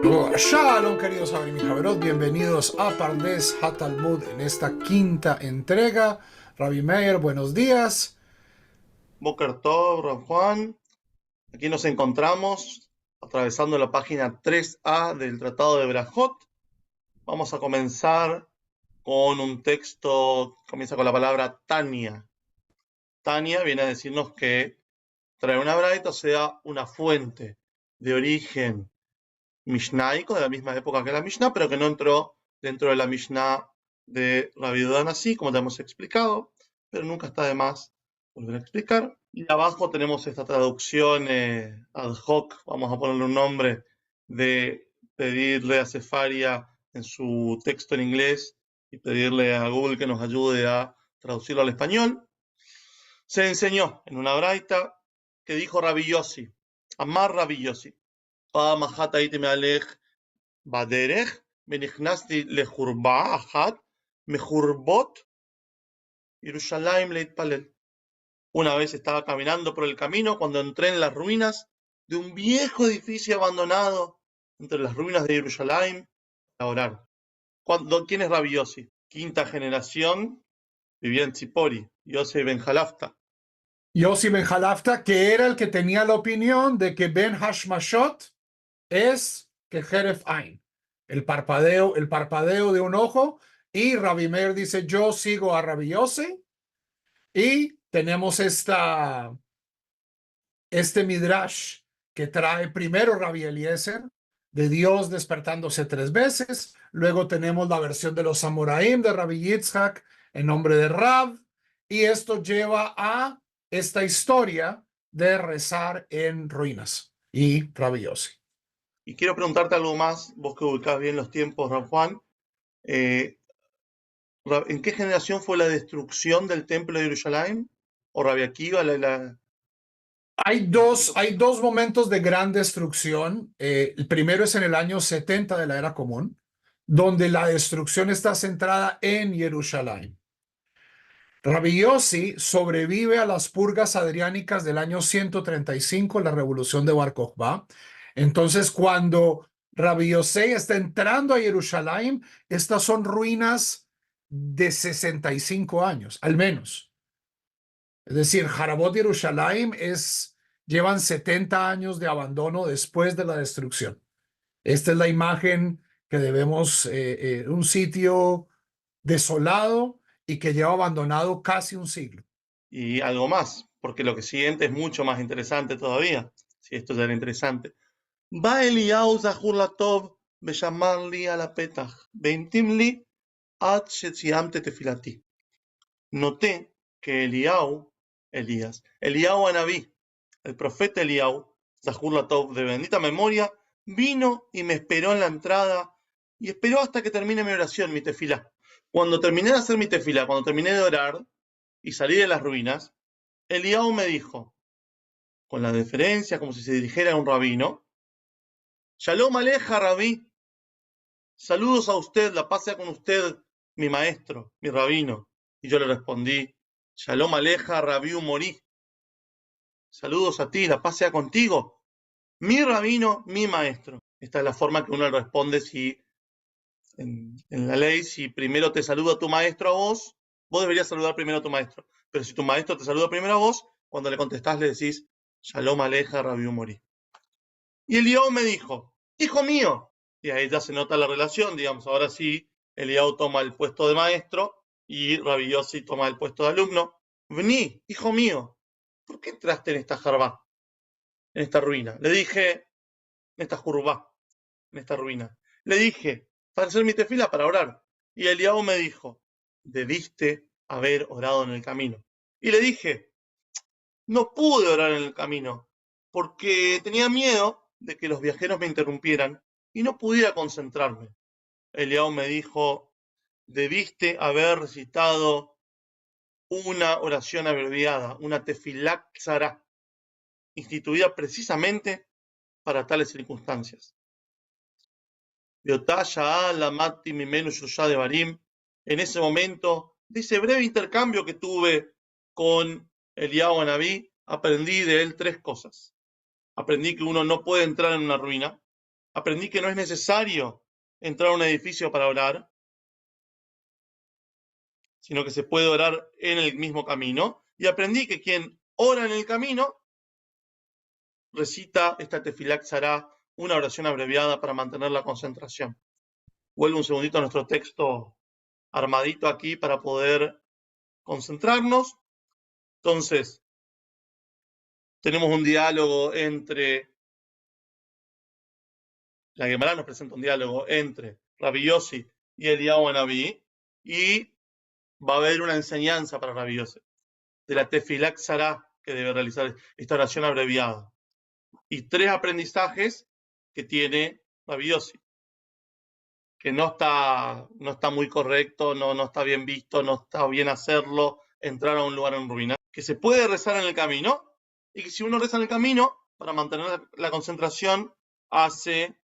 Shalom, queridos Javerim y Javerot, bienvenidos a Pardes HaTalmud en esta quinta entrega. Rabbi Meir, buenos días. Boker Tov, Rav Juan. Aquí nos encontramos atravesando la página 3a del Tratado de Berajot. Vamos a comenzar con un texto, comienza con la palabra Tania. Tania viene a decirnos que trae una braita, o sea, una fuente de origen mishnaico, de la misma época que la Mishnah, pero que no entró dentro de la Mishnah de Rabbi Yehuda Nasi, como te hemos explicado, pero nunca está de más volver a explicar. Y abajo tenemos esta traducción ad hoc, vamos a ponerle un nombre, de pedirle a Sefaria en su texto en inglés y pedirle a Google que nos ayude a traducirlo al español. Se enseñó en una braita que dijo Rabbi Yossi, Amar Rabbi Yossi, פעם אחת הייתי מהלך בדרך ונכנסתי לחורבה אחת מחורבות ירושלים להתפלל. Una vez estaba caminando por el camino cuando entré en las ruinas de un viejo edificio abandonado entre las ruinas de Jerusalén a orar. ¿Quién es Rabbi Yossi? Quinta generación, vivía en Tzipori, Yossi ben Jalafta. Yossi ben Jalafta, que era el que tenía la opinión de que Ben Hashmashot es que Jeref Ain, el parpadeo de un ojo, y Rabbi Meir dice, yo sigo a Rabbi Yossi, y tenemos este midrash que trae primero Rabbi Eliezer, de Dios despertándose 3 veces, luego tenemos la versión de los Amoraim de Rabbi Yitzhak en nombre de Rab, y esto lleva a esta historia de rezar en ruinas y Rabbi Yossi. Y quiero preguntarte algo más, vos que ubicás bien los tiempos, Rav Juan. ¿En qué generación fue la destrucción del templo de Jerusalén? ¿O Rabbi Akiva? Hay dos momentos de gran destrucción. El primero es en el año 70 de la era común, donde la destrucción está centrada en Jerusalén. Rabbi Yossi sobrevive a las purgas adriánicas del año 135, la revolución de Bar Kokhba. Entonces, cuando Rabbi Yossi está entrando a Jerusalén, estas son ruinas de 65 años, al menos. Es decir, Jarabot Jerusalén llevan 70 años de abandono después de la destrucción. Esta es la imagen que debemos, un sitio desolado y que lleva abandonado casi un siglo. Y algo más, porque lo que siguiente es mucho más interesante todavía. Si esto ya era interesante. Va Eliyahu Zahur Latov Beshamar li al apetach Beintim li ad shetziamte tefilati. Noté que Eliyahu Anabí, el profeta Eliyahu, Zahur Latov, de bendita memoria, vino y me esperó en la entrada y esperó hasta que termine mi oración, mi tefilá. Cuando terminé de hacer mi tefilá, cuando terminé de orar y salí de las ruinas, Eliyahu me dijo, con la deferencia, como si se dirigiera a un rabino, Shalom aleja, rabí. Saludos a usted, la paz sea con usted, mi maestro, mi rabino. Y yo le respondí, Shalom aleja, rabí morí. Saludos a ti, la paz sea contigo, mi rabino, mi maestro. Esta es la forma que uno le responde si en la ley, si primero te saluda tu maestro a vos deberías saludar primero a tu maestro. Pero si tu maestro te saluda primero a vos, cuando le contestás le decís, Shalom aleja, rabí morí. Y Eliyahu me dijo, hijo mío, y ahí ya se nota la relación, digamos, ahora sí, Eliyahu toma el puesto de maestro y Rabbi Yossi toma el puesto de alumno. Vení, hijo mío, ¿por qué entraste en esta jarbá, en esta ruina? Le dije, en esta jurbá, en esta ruina. Le dije, para hacer mi tefila, para orar. Y Eliyahu me dijo, debiste haber orado en el camino. Y le dije, no pude orar en el camino, porque tenía miedo de que los viajeros me interrumpieran y no pudiera concentrarme. Eliyahu me dijo, debiste haber recitado una oración abreviada, una tefilá tzara, instituida precisamente para tales circunstancias. En ese momento, de ese breve intercambio que tuve con Eliyahu Anabí, aprendí de él 3 cosas. Aprendí que uno no puede entrar en una ruina, Aprendí que no es necesario entrar a un edificio para orar, sino que se puede orar en el mismo camino. Y aprendí que quien ora en el camino recita esta tefilá Tzará, una oración abreviada para mantener la concentración. Vuelvo un segundito a nuestro texto armadito aquí para poder concentrarnos. Entonces, tenemos un diálogo entre, la Gemara nos presenta un diálogo entre Rabbi Yossi y Eliyahu Anabí, y va a haber una enseñanza para Rabbi Yossi de la tefilá Tzará que debe realizar esta oración abreviada, y 3 aprendizajes que tiene Rabbi Yossi, que no está muy correcto, no está bien visto, no está bien hacerlo, entrar a un lugar en ruina, que se puede rezar en el camino, y que si uno reza en el camino, para mantener la concentración, hace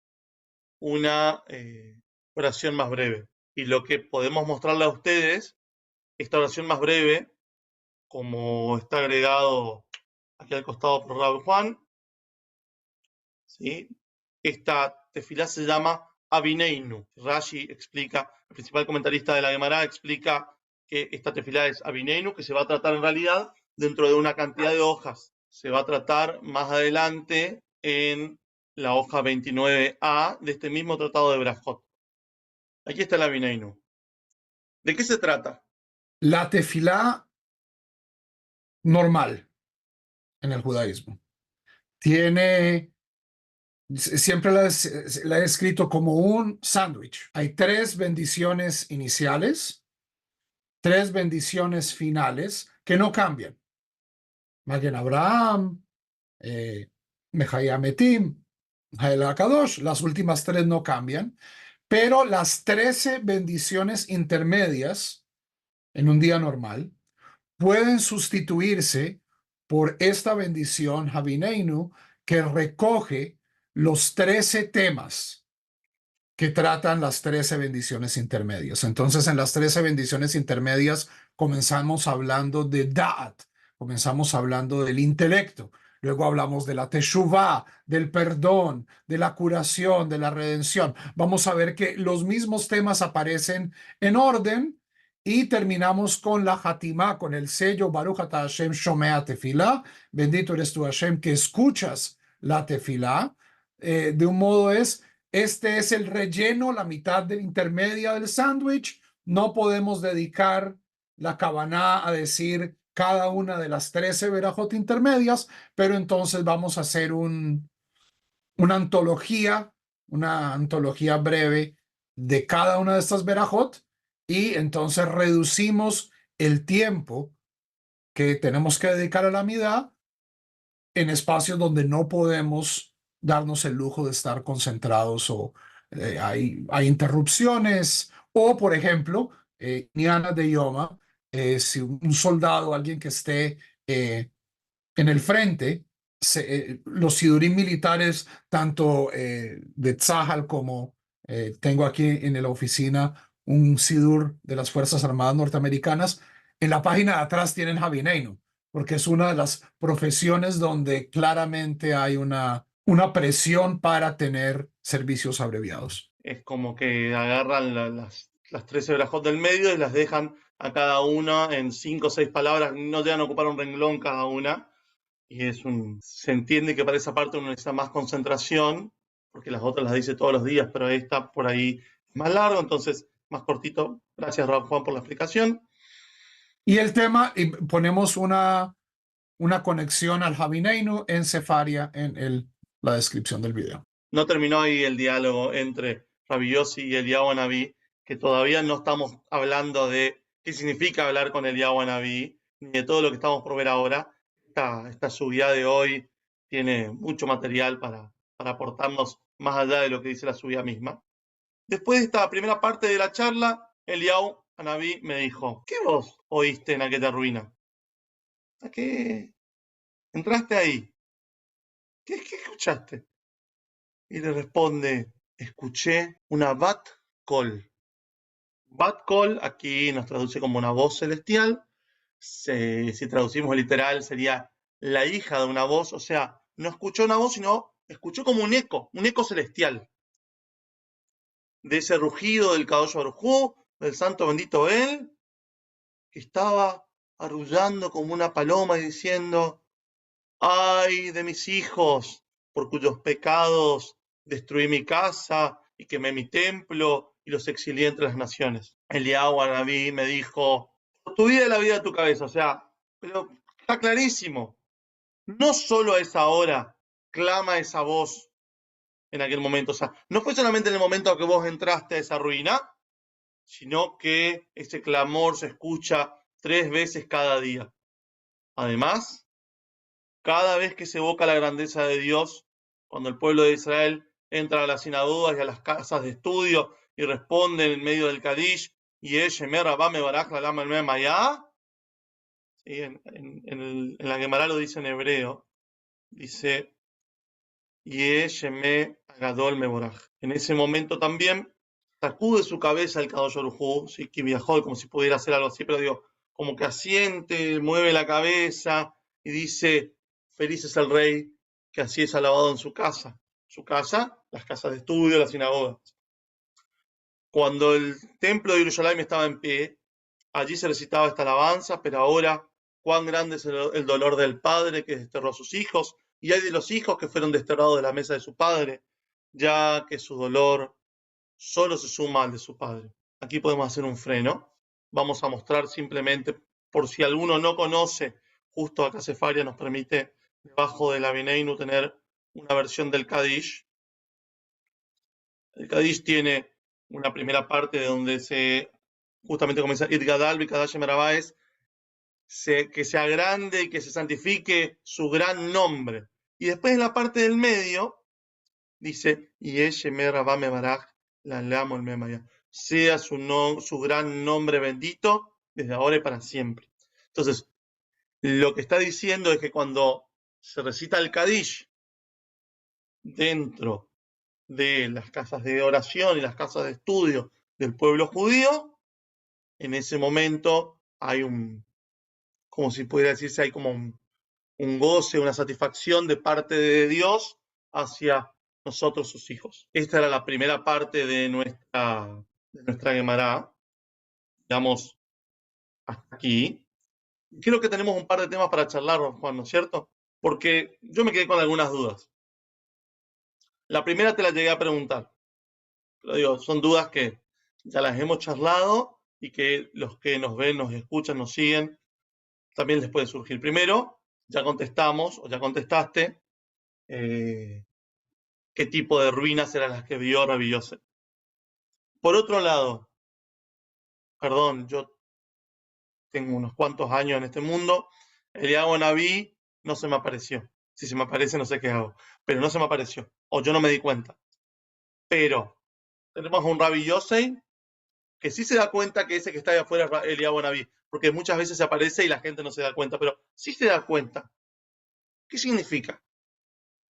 una oración más breve. Y lo que podemos mostrarle a ustedes, esta oración más breve, como está agregado aquí al costado por Rabbi Juan, ¿sí? Esta tefilá se llama Abineinu. Rashi explica, el principal comentarista de la Gemara explica que esta tefilá es Abineinu, que se va a tratar en realidad dentro de una cantidad de hojas. Se va a tratar más adelante en la hoja 29a de este mismo tratado de Brajot. Aquí está el Abineinu. ¿De qué se trata? La tefilá normal en el judaísmo tiene, siempre la he escrito como un sándwich. Hay 3 bendiciones iniciales, 3 bendiciones finales que no cambian. Magen Abraham, Mehayametim, Hael Akadosh, las últimas 3 no cambian, pero las 13 bendiciones intermedias en un día normal pueden sustituirse por esta bendición Habineinu, que recoge los 13 temas que tratan las 13 bendiciones intermedias. Entonces, en las 13 bendiciones intermedias comenzamos hablando de Da'at, comenzamos hablando del intelecto, luego hablamos de la Teshuvah, del perdón, de la curación, de la redención. Vamos a ver que los mismos temas aparecen en orden, y terminamos con la Hatimá, con el sello Baruch Ata Hashem Shomea Tefilá. Bendito eres tú, Hashem, que escuchas la tefilá. De un modo este es el relleno, la mitad del intermedia del sándwich. No podemos dedicar la Kavaná a decir cada una de las 13 verajot intermedias, pero entonces vamos a hacer una antología breve de cada una de estas verajot, y entonces reducimos el tiempo que tenemos que dedicar a la midá en espacios donde no podemos darnos el lujo de estar concentrados, o hay interrupciones, o por ejemplo, Niana de Yoma, si un soldado, alguien que esté en el frente, los sidurim militares, tanto de Tzahal como tengo aquí en la oficina un sidur de las Fuerzas Armadas norteamericanas, en la página de atrás tienen Habineinu, porque es una de las profesiones donde claramente hay una presión para tener servicios abreviados. Es como que agarran las 13 brajot del medio y las dejan a cada una en 5 o 6 palabras, no llegan a ocupar un renglón cada una. Y se entiende que para esa parte uno necesita más concentración, porque las otras las dice todos los días, pero esta por ahí es más largo, entonces más cortito. Gracias, Raúl Juan, por la explicación. Y el tema, y ponemos una conexión al Habineinu en Sefaria en la descripción del video. No terminó ahí el diálogo entre Rabbi Yossi y Eliyahu Anabí, que todavía no estamos hablando de qué significa hablar con Eliyahu Anabí, ni de todo lo que estamos por ver ahora. Esta subida de hoy tiene mucho material para aportarnos más allá de lo que dice la subida misma. Después de esta primera parte de la charla, Eliyahu Anabí me dijo: ¿qué vos oíste en aquella ruina? ¿A qué entraste ahí? ¿Qué escuchaste? Y le responde: escuché una Bat Kol. Bat Kol aquí nos traduce como una voz celestial. Si traducimos literal sería la hija de una voz, o sea, no escuchó una voz, sino escuchó como un eco celestial. de ese rugido del Kadosh Baruj Hu, del santo bendito él, que estaba arrullando como una paloma y diciendo: ¡ay de mis hijos, por cuyos pecados destruí mi casa y quemé mi templo y los exilié entre las naciones! Eliyahu Anabí me dijo: por tu vida y la vida de tu cabeza. O sea, pero está clarísimo. No solo a esa hora clama esa voz en aquel momento. O sea, no fue solamente en el momento que vos entraste a esa ruina, sino que ese clamor se escucha 3 veces cada día. Además, cada vez que se evoca la grandeza de Dios, cuando el pueblo de Israel entra a las sinagogas y a las casas de estudio y responde en medio del Kadish, y Shemer Rabá Mebaraj Lalam el Memayá, en la Gemara lo dice en hebreo, dice Sheme Agadol Meboraj. En ese momento también sacude su cabeza el Kadosh Baruj Hu, ¿sí? Que viajó como si pudiera hacer algo así, pero digo, como que asiente, mueve la cabeza y dice: feliz es el rey que así es alabado en su casa. Su casa, las casas de estudio, las sinagogas. Cuando el templo de Jerusalén estaba en pie, allí se recitaba esta alabanza, pero ahora cuán grande es el dolor del padre que desterró a sus hijos, y hay de los hijos que fueron desterrados de la mesa de su padre, ya que su dolor solo se suma al de su padre. Aquí podemos hacer un freno. Vamos a mostrar simplemente, por si alguno no conoce, justo acá Sefaria nos permite, debajo de la Bineinu, tener una versión del Kadish. El Kadish tiene una primera parte de donde se justamente comienza Idgadal Bikadash Merabaes, que se agrande y que se santifique su gran nombre. Y después en la parte del medio dice: sea su gran nombre bendito desde ahora y para siempre. Entonces, lo que está diciendo es que cuando se recita el Kadish dentro de las casas de oración y las casas de estudio del pueblo judío, en ese momento hay como si pudiera decirse, hay como un goce, una satisfacción de parte de Dios hacia nosotros, sus hijos. Esta era la primera parte de nuestra Gemara, digamos, hasta aquí. Creo que tenemos un par de temas para charlar, Juan, ¿no es cierto? Porque yo me quedé con algunas dudas. La primera te la llegué a preguntar, pero digo, son dudas que ya las hemos charlado y que los que nos ven, nos escuchan, nos siguen, también les puede surgir. Primero, ya contestamos, o ya contestaste, qué tipo de ruinas eran las que vio Rabbi Yosef. Por otro lado, perdón, yo tengo unos cuantos años en este mundo, Eliyahu Anabí no se me apareció. Si se me aparece no sé qué hago, pero no se me apareció, o yo no me di cuenta. Pero tenemos a un Rabbi Yosef que sí se da cuenta que ese que está ahí afuera es Eliyahu Anabí, porque muchas veces se aparece y la gente no se da cuenta, pero sí se da cuenta. ¿Qué significa?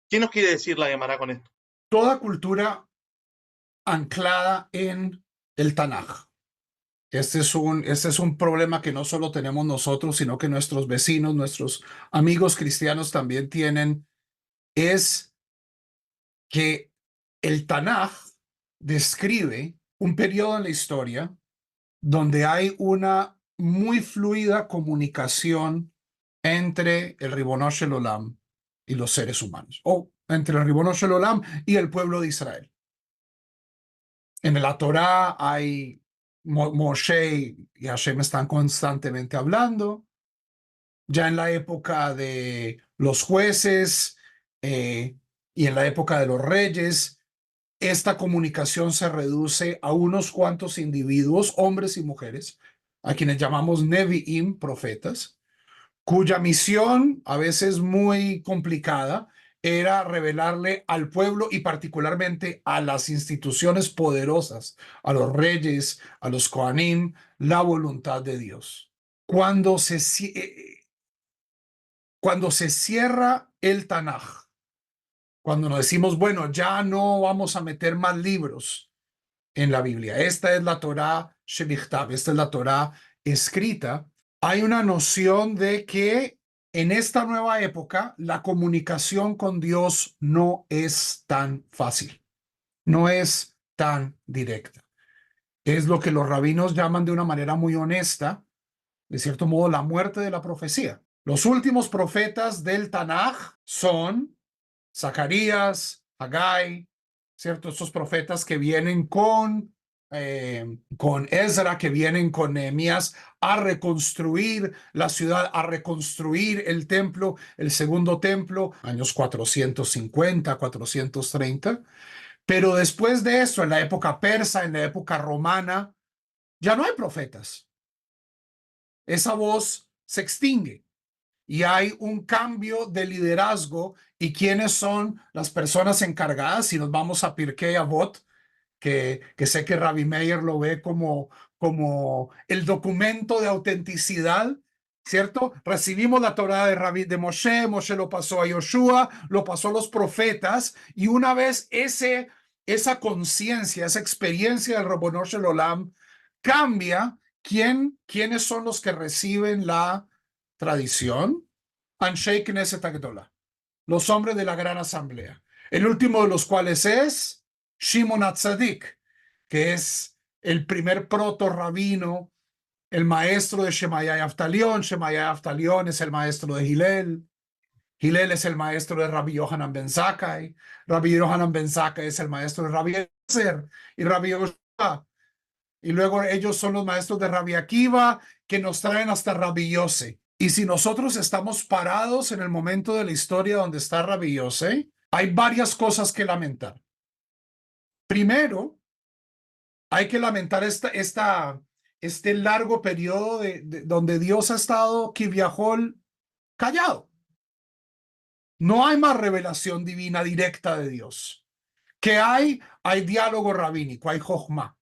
¿Qué nos quiere decir la Gemara con esto? Toda cultura anclada en el Tanaj. Este es un problema que no solo tenemos nosotros, sino que nuestros vecinos, nuestros amigos cristianos también tienen, es que el Tanaj describe un periodo en la historia donde hay una muy fluida comunicación entre el Ribono Shel Olam y los seres humanos, o entre el Ribono Shel Olam y el pueblo de Israel. En la Torá hay Moshe y Hashem están constantemente hablando. Ya en la época de los jueces y en la época de los reyes, esta comunicación se reduce a unos cuantos individuos, hombres y mujeres, a quienes llamamos Nevi'im, profetas, cuya misión, a veces muy complicada, era revelarle al pueblo y particularmente a las instituciones poderosas, a los reyes, a los Kohanim, la voluntad de Dios. Cuando se cierra el Tanaj, cuando nos decimos, bueno, ya no vamos a meter más libros en la Biblia, esta es la Torá Shelichtav, esta es la Torá escrita, hay una noción de que en esta nueva época la comunicación con Dios no es tan fácil, no es tan directa. Es lo que los rabinos llaman de una manera muy honesta, de cierto modo, la muerte de la profecía. Los últimos profetas del Tanaj son Zacarías, Hagai, ¿cierto? Estos profetas que vienen con Ezra, que vienen con Nehemías a reconstruir la ciudad, a reconstruir el templo, el segundo templo, años 450, 430. Pero después de eso, en la época persa, en la época romana, ya no hay profetas. Esa voz se extingue y hay un cambio de liderazgo y quiénes son las personas encargadas. Si nos vamos a Pirkei Avot, que sé que Rabbi Meir lo ve como el documento de autenticidad, ¿cierto? Recibimos la Torá de Moshe, Moshe lo pasó a Yoshua, lo pasó a los profetas, y una vez esa conciencia, esa experiencia del Ribono Shel Olam cambia, ¿quiénes son los que reciben la tradición? Anshei Knesset Agdola, los hombres de la gran asamblea, el último de los cuales es Shimon HaTzadik, que es el primer proto-rabino, el maestro de Shemaya Aftalión. Shemaya Aftalión es el maestro de Hillel. Hillel es el maestro de Rabbi Yohanan ben Zakkai. Rabbi Yohanan ben Zakkai es el maestro de Rabbi Eliezer y Rabbi Yoshua. Y luego ellos son los maestros de Rabbi Akiva, que nos traen hasta Rabbi Yose. Y si nosotros estamos parados en el momento de la historia donde está Rabbi Yose, hay varias cosas que lamentar. Primero, hay que lamentar este largo periodo donde Dios ha estado Kivyahol callado. No hay más revelación divina directa de Dios. ¿Qué hay? Hay diálogo rabínico, hay jochma.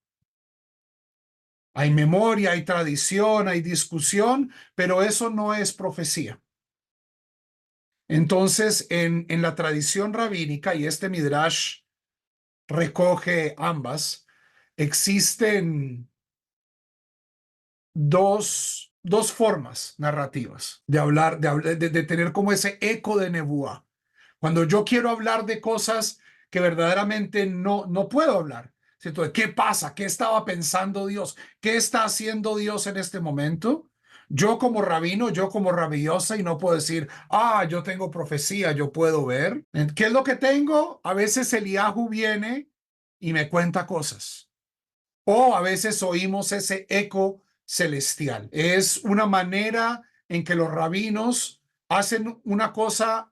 Hay memoria, hay tradición, hay discusión, pero eso no es profecía. Entonces, en la tradición rabínica, y este Midrash recoge ambas, existen dos formas narrativas de hablar, de tener como ese eco de Nebuá. Cuando yo quiero hablar de cosas que verdaderamente no puedo hablar. Entonces, ¿qué pasa? ¿Qué estaba pensando Dios? ¿Qué está haciendo Dios en este momento? Yo como rabino, yo como rabiosa, y no puedo decir, yo tengo profecía, yo puedo ver. ¿Qué es lo que tengo? A veces Eliahu viene y me cuenta cosas. O a veces oímos ese eco celestial. Es una manera en que los rabinos hacen una cosa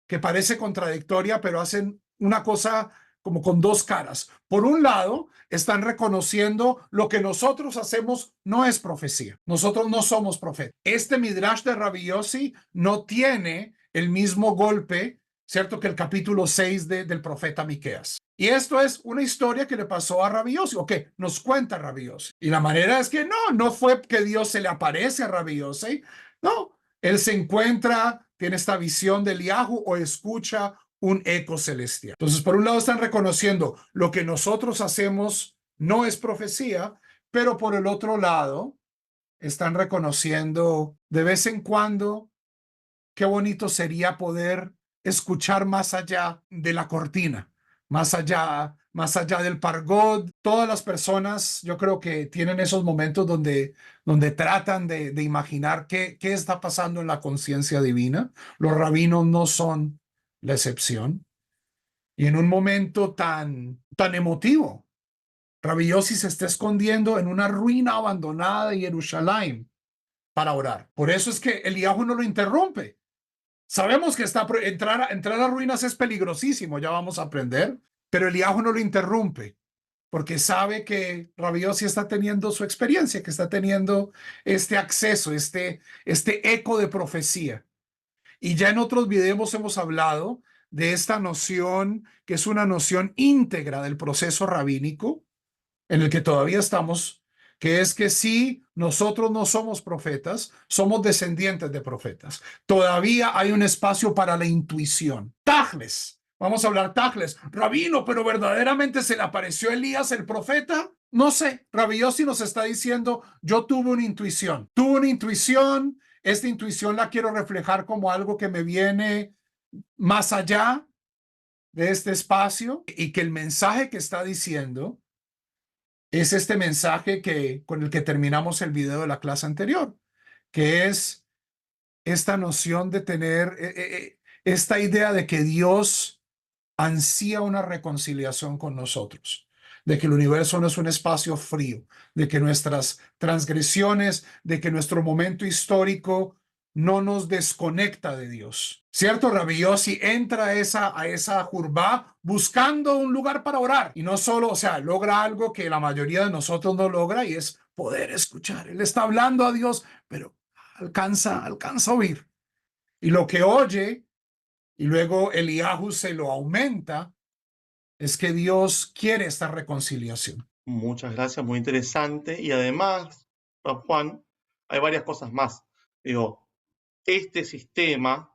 que parece contradictoria, pero hacen una cosa como con dos caras. Por un lado, están reconociendo lo que nosotros hacemos no es profecía. Nosotros no somos profetas. Este Midrash de Rabbi Yossi no tiene el mismo golpe, ¿cierto?, que el capítulo 6 del profeta Miqueas. Y esto es una historia que le pasó a Rabbi Yossi, o que nos cuenta Rabbi Yossi. Y la manera es que no fue que Dios se le aparece a Rabbi Yossi, no. Él se encuentra, tiene esta visión del Eliahu o escucha un eco celestial. Entonces, por un lado están reconociendo lo que nosotros hacemos no es profecía, pero por el otro lado están reconociendo de vez en cuando qué bonito sería poder escuchar más allá de la cortina, más allá del pargod. Todas las personas, yo creo que tienen esos momentos donde tratan de imaginar qué está pasando en la conciencia divina. Los rabinos no son la excepción. Y en un momento tan emotivo, Rabbi Yossi se está escondiendo en una ruina abandonada de Jerusalén para orar. Por eso es que Eliahu no lo interrumpe. Sabemos que entrar a ruinas es peligrosísimo, ya vamos a aprender, pero Eliahu no lo interrumpe, porque sabe que Rabbi Yossi está teniendo su experiencia, que está teniendo este acceso, este eco de profecía. Y ya en otros videos hemos hablado de esta noción, que es una noción íntegra del proceso rabínico, en el que todavía estamos, que es que si nosotros no somos profetas, somos descendientes de profetas. Todavía hay un espacio para la intuición. Tajles, vamos a hablar tajles. Rabino, pero verdaderamente se le apareció Elías el profeta. No sé, Rabbi Yossi nos está diciendo, yo tuve una intuición. Esta intuición la quiero reflejar como algo que me viene más allá de este espacio y que el mensaje que está diciendo es este mensaje con el que terminamos el video de la clase anterior, que es esta noción de tener esta idea de que Dios ansía una reconciliación con nosotros, de que el universo no es un espacio frío, de que nuestras transgresiones, de que nuestro momento histórico no nos desconecta de Dios. ¿Cierto? Rabbi Yossi entra a esa jurba buscando un lugar para orar y no solo, o sea, logra algo que la mayoría de nosotros no logra y es poder escuchar. Él está hablando a Dios, pero alcanza a oír. Y lo que oye, y luego Eliyahu se lo aumenta, es que Dios quiere esta reconciliación. Muchas gracias, muy interesante. Y además, Rab Juan, hay varias cosas más. Digo, este sistema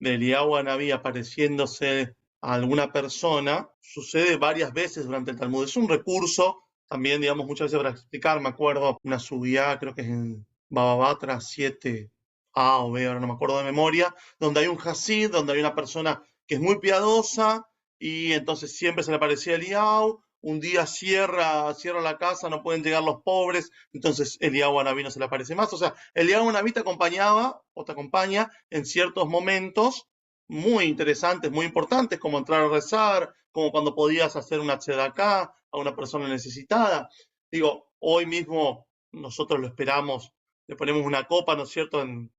de Eliyahu Anabí apareciéndose a alguna persona sucede varias veces durante el Talmud. Es un recurso también, digamos, muchas veces para explicar. Me acuerdo una subía, creo que es en Baba Batra 7a o B, ahora no me acuerdo de memoria, donde hay un Hasid, donde hay una persona que es muy piadosa y entonces siempre se le aparecía Eliyahu. Un día cierra la casa, no pueden llegar los pobres, entonces Eliyahu Anabí no se le aparece más. O sea, Eliyahu Anabí te acompañaba o te acompaña en ciertos momentos muy interesantes, muy importantes, como entrar a rezar, como cuando podías hacer una tzedaká a una persona necesitada. Digo, hoy mismo nosotros lo esperamos, le ponemos una copa, ¿no es cierto?, en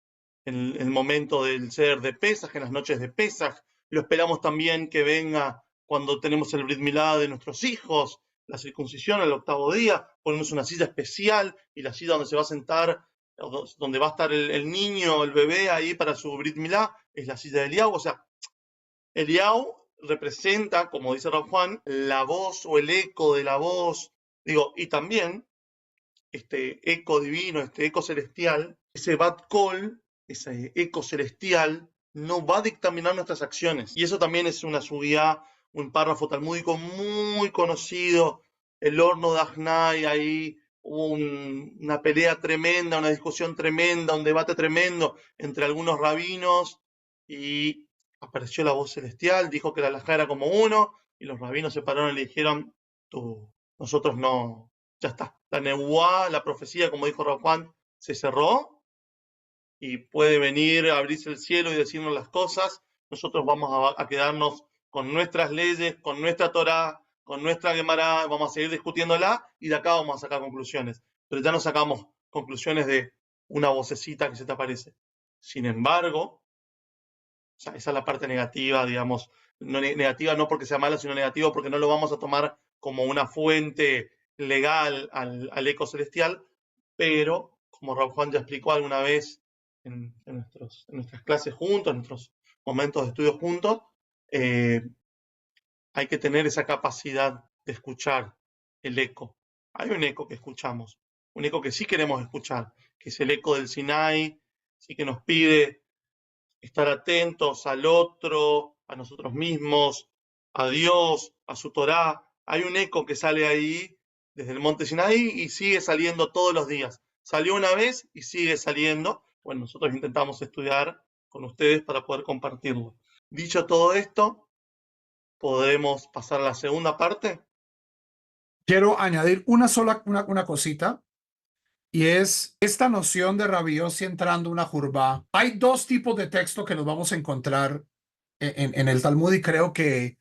el momento del ser de Pesaj, en las noches de Pesaj. Lo esperamos también que venga cuando tenemos el Brit Milá de nuestros hijos, la circuncisión el 8º día, ponemos una silla especial y la silla donde se va a sentar, donde va a estar el niño, el bebé ahí para su Brit Milá, es la silla de Eliyahu. O sea, Eliyahu representa, como dice Rab Juan, la voz o el eco de la voz, digo, y también este eco divino, este eco celestial, ese Bat Kol, ese eco celestial, no va a dictaminar nuestras acciones. Y eso también es una subía, un párrafo talmúdico muy conocido, el horno de Ajnai, ahí hubo una pelea tremenda, una discusión tremenda, un debate tremendo entre algunos rabinos y apareció la voz celestial, dijo que la halajá era como uno y los rabinos se pararon y le dijeron, nosotros no, ya está. La nebuá, la profecía, como dijo Rab Juan, se cerró y puede venir a abrirse el cielo y decirnos las cosas. Nosotros vamos a quedarnos con nuestras leyes, con nuestra Torá, con nuestra Gemara, vamos a seguir discutiéndola y de acá vamos a sacar conclusiones. Pero ya no sacamos conclusiones de una vocecita que se te aparece. Sin embargo, o sea, esa es la parte negativa, digamos, no, negativa no porque sea mala, sino negativa porque no lo vamos a tomar como una fuente legal al eco celestial, pero como Raúl Juan ya explicó alguna vez en nuestras clases juntos, en nuestros momentos de estudio juntos, eh, hay que tener esa capacidad de escuchar el eco. Hay un eco que escuchamos, un eco que sí queremos escuchar, que es el eco del Sinai, sí que nos pide estar atentos al otro, a nosotros mismos, a Dios, a su Torá. Hay un eco que sale ahí desde el monte Sinaí y sigue saliendo todos los días. Salió una vez y sigue saliendo. Bueno, nosotros intentamos estudiar con ustedes para poder compartirlo. Dicho todo esto, podemos pasar a la segunda parte. Quiero añadir una cosita, y es esta noción de Rabbi Yossi entrando una jurba. Hay dos tipos de texto que nos vamos a encontrar en el Talmud y creo que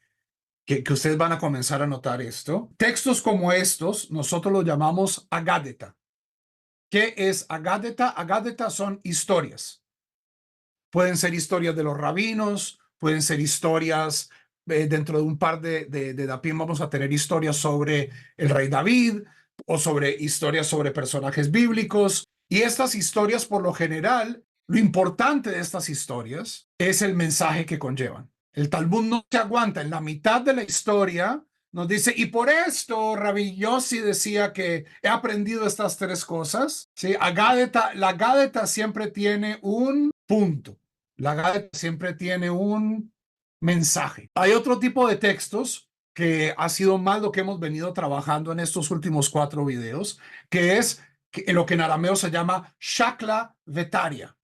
ustedes van a comenzar a notar esto. Textos como estos, nosotros los llamamos Agadeta. ¿Qué es Agadeta? Agadeta son historias. Pueden ser historias de los rabinos, pueden ser historias, dentro de un par de Dapim vamos a tener historias sobre el rey David o sobre historias sobre personajes bíblicos. Y estas historias, por lo general, lo importante de estas historias es el mensaje que conllevan. El Talmud no se aguanta. En la mitad de la historia nos dice, y por esto Rabbi Yossi decía que he aprendido estas tres cosas. ¿Sí? La Agadeta siempre tiene un punto. La Agadeta siempre tiene un mensaje. Hay otro tipo de textos que ha sido más lo que hemos venido trabajando en estos últimos 4 videos, que es lo que en arameo se llama shakla vetaria,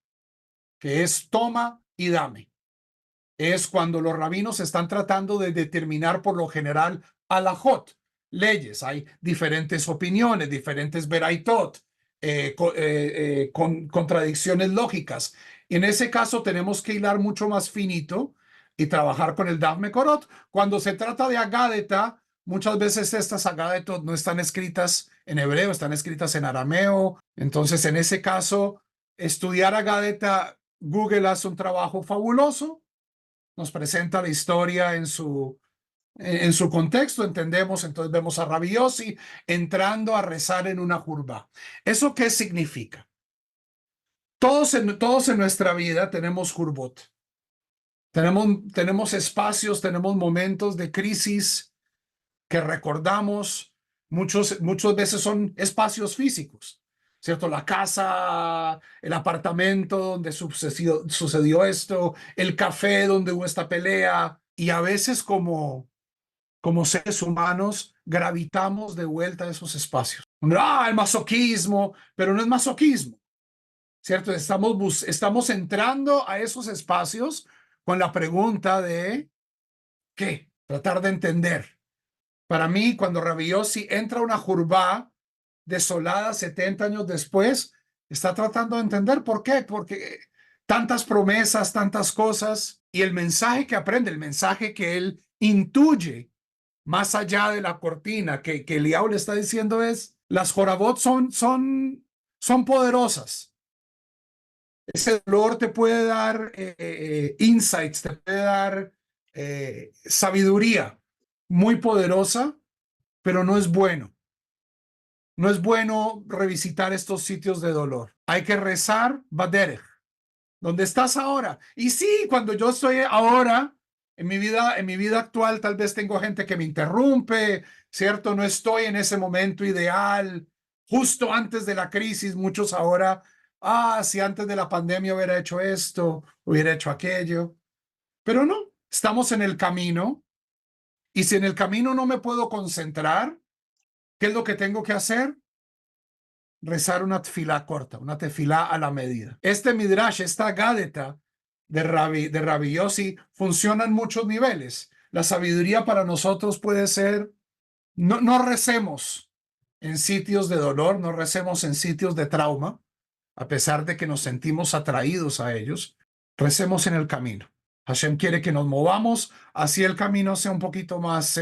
que es toma y dame. es cuando los rabinos están tratando de determinar por lo general halajot, leyes. Hay diferentes opiniones, diferentes veraitot, contradicciones lógicas. En ese caso tenemos que hilar mucho más finito y trabajar con el Daf Mekorot. Cuando se trata de Agadeta, muchas veces estas Agadetot no están escritas en hebreo, están escritas en arameo. Entonces, en ese caso, estudiar Agadeta, Google hace un trabajo fabuloso, nos presenta la historia en su contexto, entendemos, entonces vemos a Rabbi Yossi entrando a rezar en una jurba. ¿Eso qué significa? Todos en nuestra vida tenemos jurbot. Tenemos espacios, tenemos momentos de crisis que recordamos. Muchas veces son espacios físicos, ¿cierto? La casa, el apartamento donde sucedió esto, el café donde hubo esta pelea. Y a veces como seres humanos gravitamos de vuelta a esos espacios. El masoquismo, pero no es masoquismo, ¿cierto? Estamos entrando a esos espacios con la pregunta de ¿qué? Tratar de entender. Para mí, cuando Rabbi Yossi entra a una jurba desolada 70 años después, está tratando de entender por qué, porque tantas promesas, tantas cosas, y el mensaje que aprende, el mensaje que él intuye más allá de la cortina que Eliyahu le está diciendo es, las jorabot son poderosas. Ese dolor te puede dar insights, te puede dar sabiduría muy poderosa, pero no es bueno. No es bueno revisitar estos sitios de dolor. Hay que rezar Baderech, donde estás ahora. Y sí, cuando yo estoy ahora, en mi vida actual, tal vez tengo gente que me interrumpe, ¿cierto? No estoy en ese momento ideal, justo antes de la crisis, muchos ahora, si antes de la pandemia hubiera hecho esto, hubiera hecho aquello. Pero no, estamos en el camino, y si en el camino no me puedo concentrar, ¿qué es lo que tengo que hacer? Rezar una tefilá corta, una tefilá a la medida. Este midrash, esta gadeta de Rabbi Yossi funciona en muchos niveles. La sabiduría para nosotros puede ser, no recemos en sitios de dolor, no recemos en sitios de trauma, a pesar de que nos sentimos atraídos a ellos, recemos en el camino. Hashem quiere que nos movamos, así el camino sea un poquito más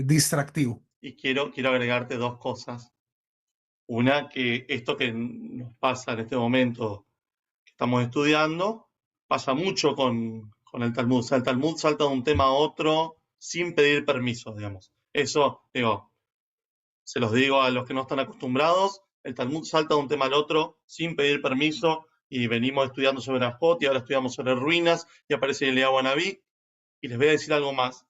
distractivo. Y quiero agregarte dos cosas. Una, que esto que nos pasa en este momento que estamos estudiando, pasa mucho con el Talmud. O sea, el Talmud salta de un tema a otro sin pedir permiso, digamos. Eso, digo, se los digo a los que no están acostumbrados, el Talmud salta de un tema al otro sin pedir permiso, y venimos estudiando sobre Ajot y ahora estudiamos sobre ruinas y aparece Eliyahu Anabí. Y les voy a decir algo más,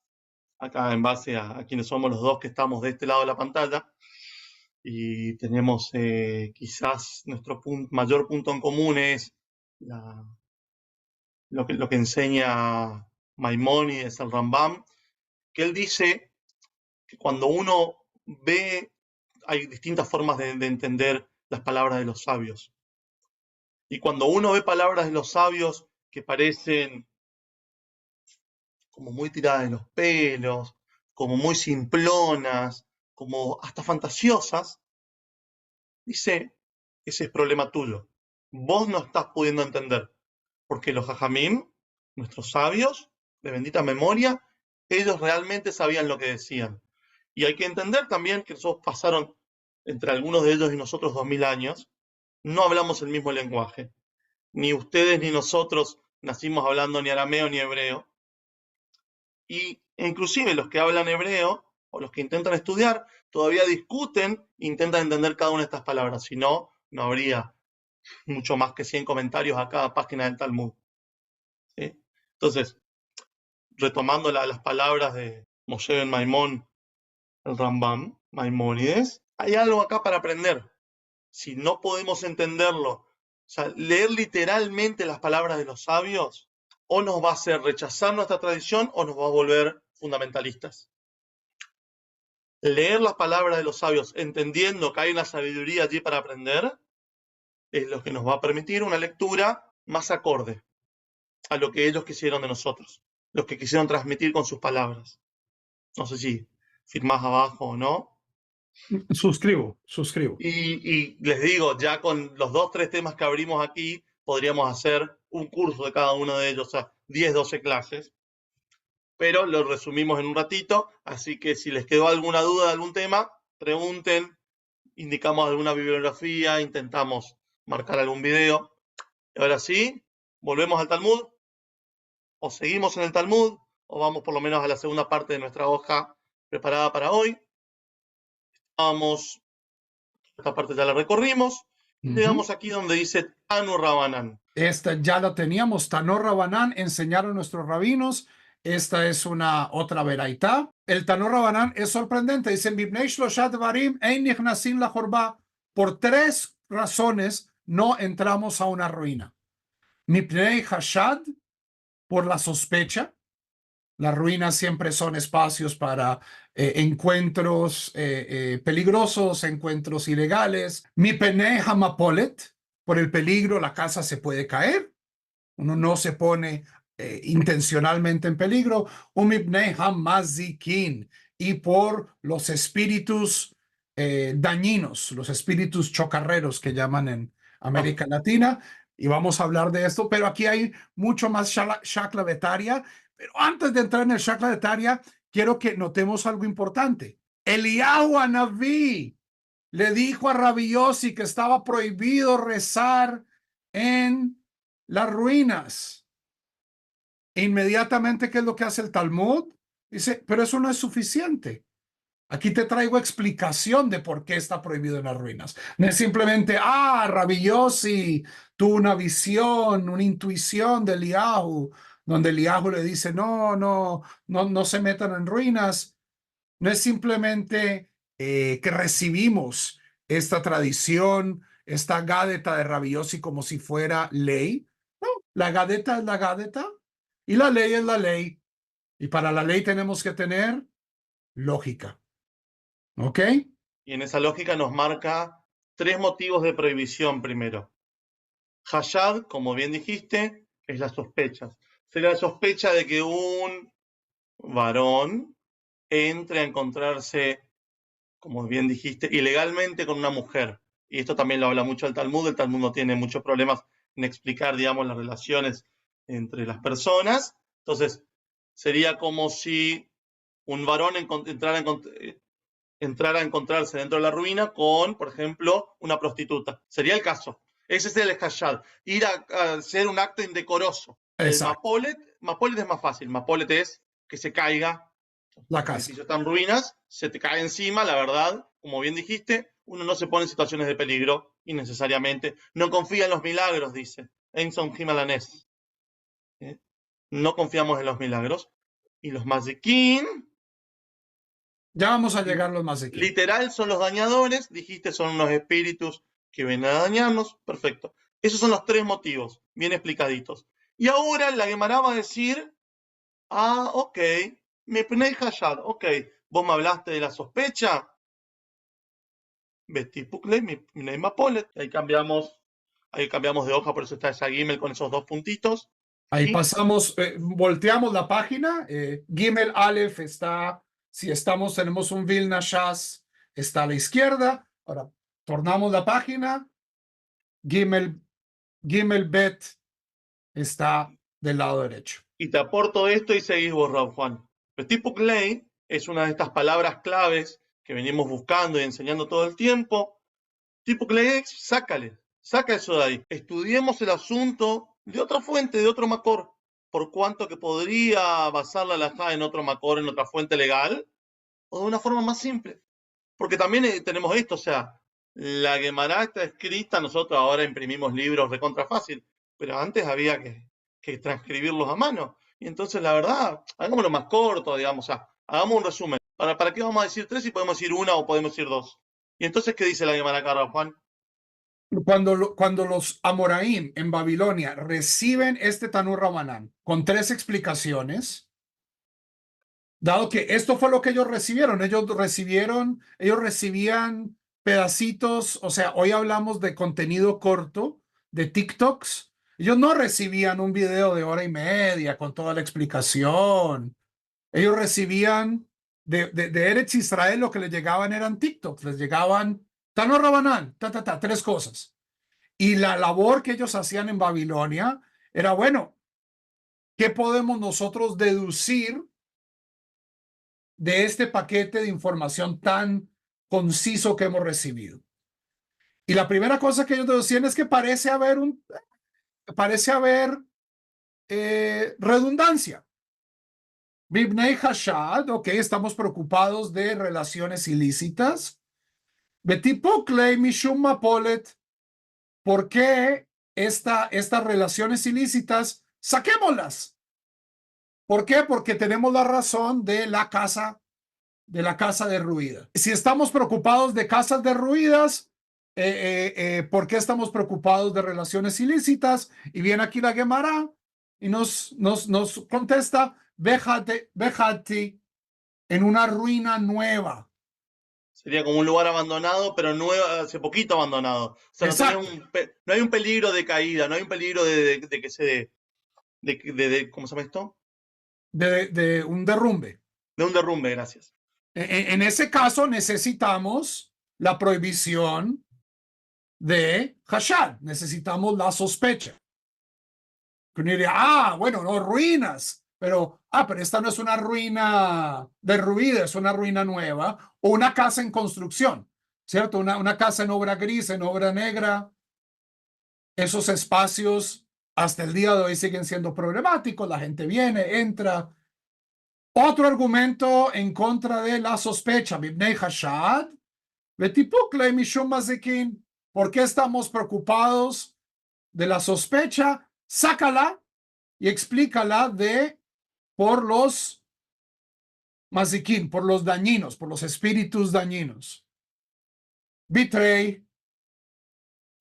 acá en base a quienes somos los dos que estamos de este lado de la pantalla, y tenemos quizás nuestro mayor punto en común es lo que enseña Maimónides, el Rambam, que él dice que cuando uno ve, hay distintas formas de entender las palabras de los sabios. Y cuando uno ve palabras de los sabios que parecen como muy tiradas de los pelos, como muy simplonas, como hasta fantasiosas, dice, ese es problema tuyo. Vos no estás pudiendo entender, porque los jajamim, nuestros sabios, de bendita memoria, ellos realmente sabían lo que decían. Y hay que entender también que nosotros pasaron entre algunos de ellos y nosotros 2000 años, no hablamos el mismo lenguaje. Ni ustedes ni nosotros nacimos hablando ni arameo ni hebreo. Y inclusive los que hablan hebreo o los que intentan estudiar todavía discuten, intentan entender cada una de estas palabras. Si no, no habría mucho más que 100 comentarios a cada página del Talmud. ¿Sí? Entonces, retomando las palabras de Moshe Ben Maimón, el Rambam, Maimónides, hay algo acá para aprender. Si no podemos entenderlo, o sea, leer literalmente las palabras de los sabios, o nos va a hacer rechazar nuestra tradición o nos va a volver fundamentalistas. Leer las palabras de los sabios, entendiendo que hay una sabiduría allí para aprender, es lo que nos va a permitir una lectura más acorde. a lo que ellos quisieron de nosotros, lo que quisieron transmitir con sus palabras. No sé si firmás abajo o no. Suscribo. Y les digo, ya con los 2, 3 temas que abrimos aquí, podríamos hacer un curso de cada uno de ellos, o sea, 10, 12 clases, pero lo resumimos en un ratito, así que si les quedó alguna duda de algún tema, pregunten, indicamos alguna bibliografía, intentamos marcar algún video. Y ahora sí, volvemos al Talmud, o seguimos en el Talmud, o vamos por lo menos a la segunda parte de nuestra hoja preparada para hoy. Vamos, esta parte ya la recorrimos, y llegamos aquí donde dice Tanu Rabanán. Esta ya la teníamos, Tanor Rabanán, enseñaron nuestros rabinos. Esta es una otra veraitá. El Tanor Rabanán es sorprendente. Dicen, por 3 razones no entramos a una ruina. Mipnei Hashad, por la sospecha. Las ruinas siempre son espacios para encuentros peligrosos, encuentros ilegales. Mipnei Hamapolet, por el peligro, la casa se puede caer. Uno no se pone intencionalmente en peligro. Umibnei hamazikin, y por los espíritus dañinos, los espíritus chocarreros que llaman en América Latina. Y vamos a hablar de esto, pero aquí hay mucho más shakla betaria. Pero antes de entrar en el shakla betaria, quiero que notemos algo importante. Eliyahu Hanaví le dijo a Rabbi Yossi que estaba prohibido rezar en las ruinas. Inmediatamente, ¿qué es lo que hace el Talmud? Dice, pero eso no es suficiente. Aquí te traigo explicación de por qué está prohibido en las ruinas. No es simplemente, Rabbi Yossi tuvo una visión, una intuición de Eliyahu, donde Eliyahu le dice, no se metan en ruinas. No es simplemente que recibimos esta tradición, esta gádeta de Rabbi Yossi como si fuera ley. No, la gádeta es la gádeta y la ley es la ley. Y para la ley tenemos que tener lógica. ¿Ok? Y en esa lógica nos marca 3 motivos de prohibición primero. Hashad, como bien dijiste, es la sospecha. Será la sospecha de que un varón entre a encontrarse, como bien dijiste, ilegalmente con una mujer. Y esto también lo habla mucho el Talmud. El Talmud no tiene muchos problemas en explicar, digamos, las relaciones entre las personas. Entonces, sería como si un varón entrara a encontrarse dentro de la ruina con, por ejemplo, una prostituta. Sería el caso. Ese es el hashad. Ir a hacer un acto indecoroso. El Exacto. mapolet es más fácil. Mapolet es que se caiga. La El casa. edificio está en ruinas, se te cae encima, la verdad, como bien dijiste, uno no se pone en situaciones de peligro innecesariamente. No confía en los milagros, dice Enson Himalanés. No confiamos en los milagros. Y los mazikin, Ya vamos a llegar los más aquí. literal, son los dañadores. Dijiste, son unos espíritus que vienen a dañarnos. Perfecto. Esos son los 3 motivos, bien explicaditos. Y ahora la Gemara va a decir, ok, me pnei hashad, ok, vos me hablaste de la sospecha. Ahí cambiamos de hoja, por eso está esa Gimel con esos 2 puntitos. Ahí Y pasamos, volteamos la página. Gimel Aleph está, si tenemos un Vilna Shas, está a la izquierda. Ahora, tornamos la página. Gimel Bet está del lado derecho. Y te aporto esto y seguís vos, Raúl Juan. Petit Clay es una de estas palabras claves que venimos buscando y enseñando todo el tiempo. Tipo Clay, saca eso de ahí. Estudiemos el asunto de otra fuente, de otro macor. Por cuanto que podría basar la halajá en otro macor, en otra fuente legal, o de una forma más simple. Porque también tenemos esto, o sea, la Gemara está escrita, nosotros ahora imprimimos libros recontra fácil, pero antes había que transcribirlos a mano. Y entonces, la verdad, hagámoslo más corto, digamos, o sea, hagamos un resumen. ¿Para qué vamos a decir 3 si podemos decir 1 o podemos decir 2? Y entonces, ¿qué dice la Gemara acá, Juan? Cuando los Amoraim en Babilonia reciben este Tanur Rabanán con 3 explicaciones, dado que esto fue lo que ellos recibían pedacitos, o sea, hoy hablamos de contenido corto, de TikToks, Ellos no recibían un video de 1 hora y media con toda la explicación. Ellos recibían de Eretz Israel, lo que les llegaban eran TikToks, les llegaban Tano Rabanán, 3 cosas. Y la labor que ellos hacían en Babilonia era, bueno, ¿qué podemos nosotros deducir de este paquete de información tan conciso que hemos recibido? Y la primera cosa que ellos deducían es que parece haber redundancia. Bibnei Hashad, ok, estamos preocupados de relaciones ilícitas. Betipuklei Mishum Mapolet, ¿por qué estas relaciones ilícitas? Saquémoslas. ¿Por qué? Porque tenemos la razón de la casa derruida. Si estamos preocupados de casas derruidas, ¿por qué estamos preocupados de relaciones ilícitas? Y viene aquí la Gemara y nos contesta, vejati, en una ruina nueva. Sería como un lugar abandonado, pero nuevo, hace poquito abandonado. O sea, no hay un peligro de caída, no hay un peligro de que ¿cómo se llama esto? De un derrumbe. De un derrumbe, gracias. En ese caso necesitamos la prohibición de Hashad, necesitamos la sospecha. Uno diría, bueno, no, ruinas, pero esta no es una ruina derruida, es una ruina nueva, o una casa en construcción, ¿cierto? Una casa en obra gris, en obra negra. Esos espacios hasta el día de hoy siguen siendo problemáticos, la gente viene, entra. Otro argumento en contra de la sospecha, Bibnei Hashad, Betipukle Mishum Mazikin. ¿Por qué estamos preocupados de la sospecha? Sácala y explícala por los mazikin, por los dañinos, por los espíritus dañinos. Bitrei,